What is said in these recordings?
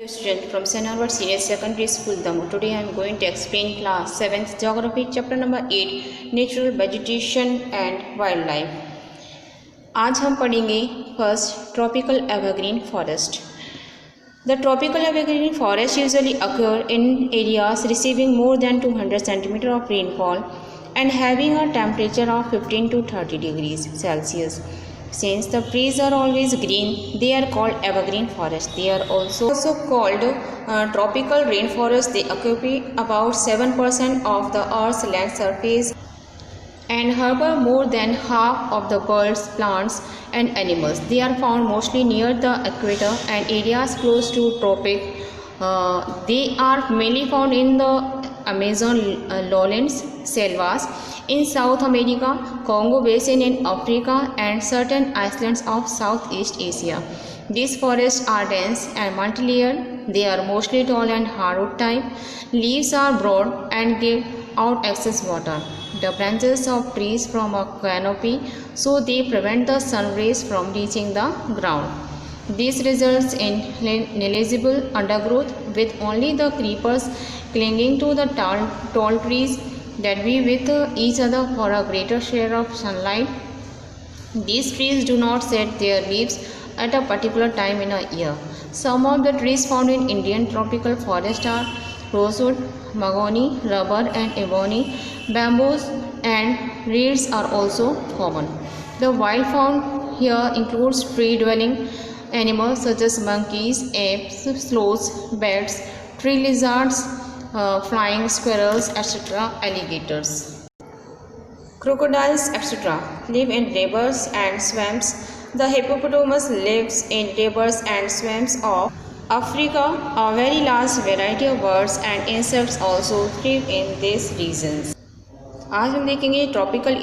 Student from St. Albert Senior Secondary School, Damoh. Today I am going to explain class 7th Geography, chapter number 8, Natural Vegetation and Wildlife. आज हम पढ़ेंगे first tropical evergreen forest. The tropical evergreen forest usually occur in areas receiving more than 200 cm of rainfall and having a temperature of 15 to 30 degrees Celsius. Since the trees are always green, they are called evergreen forests. They are also called tropical rainforests. They occupy about 7% of the Earth's land surface and harbor more than half of the birds, plants and animals. They are found mostly near the equator and areas close to tropic. They are mainly found in the Amazon lowlands, selvas, in South America, Congo Basin in Africa and certain islands of Southeast Asia. These forests are dense and multi-layered. They are mostly tall and hardwood type. Leaves are broad and give out excess water. The branches of trees form a canopy, so they prevent the sun rays from reaching the ground. This results in negligible undergrowth, with only the creepers clinging to the tall trees that we with each other for a greater share of sunlight. These trees do not shed their leaves at a particular time in a year. Some of the trees found in Indian tropical forest are rosewood, mahogany, rubber and ebony. Bamboos and reeds are also common. The wild found here includes tree-dwelling animals such as monkeys, apes, sloths, bats, tree lizards, flying squirrels, etc., alligators. Crocodiles, etc., live in rivers and swamps. The hippopotamus lives in rivers and swamps of Africa. A very large variety of birds and insects also thrive in these regions. आज हम देखेंगे tropical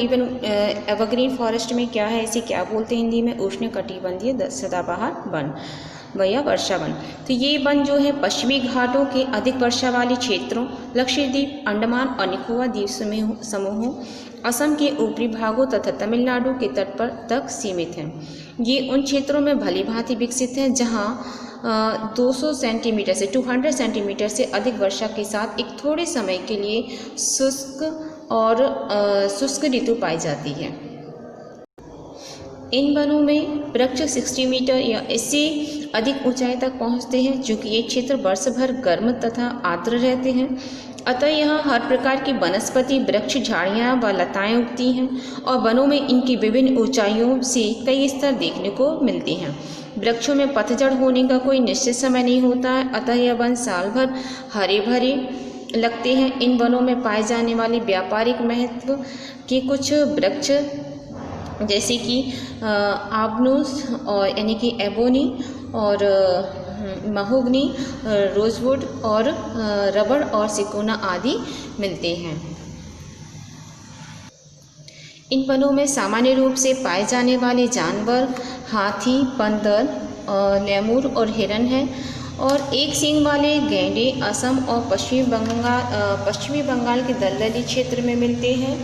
evergreen forest में क्या है, इसे क्या बोलते हैं हिंदी में. उष्णकटिबंधीय सदाबहार वन या वर्षा वन. तो ये वन जो है पश्चिमी घाटों के अधिक वर्षा वाले क्षेत्रों, लक्षद्वीप, अंडमान और निकोबार द्वीप समूहों, असम के ऊपरी भागों तथा तमिलनाडु के तट पर तक सीमित हैं. ये उन क्षेत्रों में भली भांति विकसित हैं जहाँ 200 सेंटीमीटर से 200 सेंटीमीटर से अधिक वर्षा के साथ एक थोड़े समय के लिए शुष्क ऋतु पाई जाती है. इन वनों में वृक्ष 60 मीटर या इससे अधिक ऊंचाई तक पहुंचते हैं, चूँकि ये क्षेत्र वर्ष भर गर्म तथा आर्द्र रहते हैं. अतः यहाँ हर प्रकार की वनस्पति, वृक्ष, झाड़ियाँ व लताएँ उगती हैं और वनों में इनकी विभिन्न ऊंचाइयों से कई स्तर देखने को मिलते हैं. वृक्षों में पतझड़ होने का कोई निश्चित समय नहीं होता है, अतः यह वन साल भर हरे भरे लगते हैं. इन वनों में पाए जाने वाले व्यापारिक महत्व के कुछ वृक्ष जैसे कि आबनूस और यानी कि एबोनी और महोगनी, रोजवुड और रबड़ और सिकोना आदि मिलते हैं. इन वनों में सामान्य रूप से पाए जाने वाले जानवर हाथी, बंदर, लेमूर और हिरन हैं और एक सींग वाले गैंडे असम और पश्चिमी बंगाल के दलदली क्षेत्र में मिलते हैं.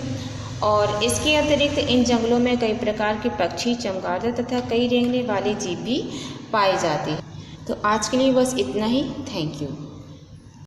और इसके अतिरिक्त इन जंगलों में कई प्रकार के पक्षी, चमगादड़ तथा कई रेंगने वाले जीव भी पाए जाते हैं. तो आज के लिए बस इतना ही. Thank you.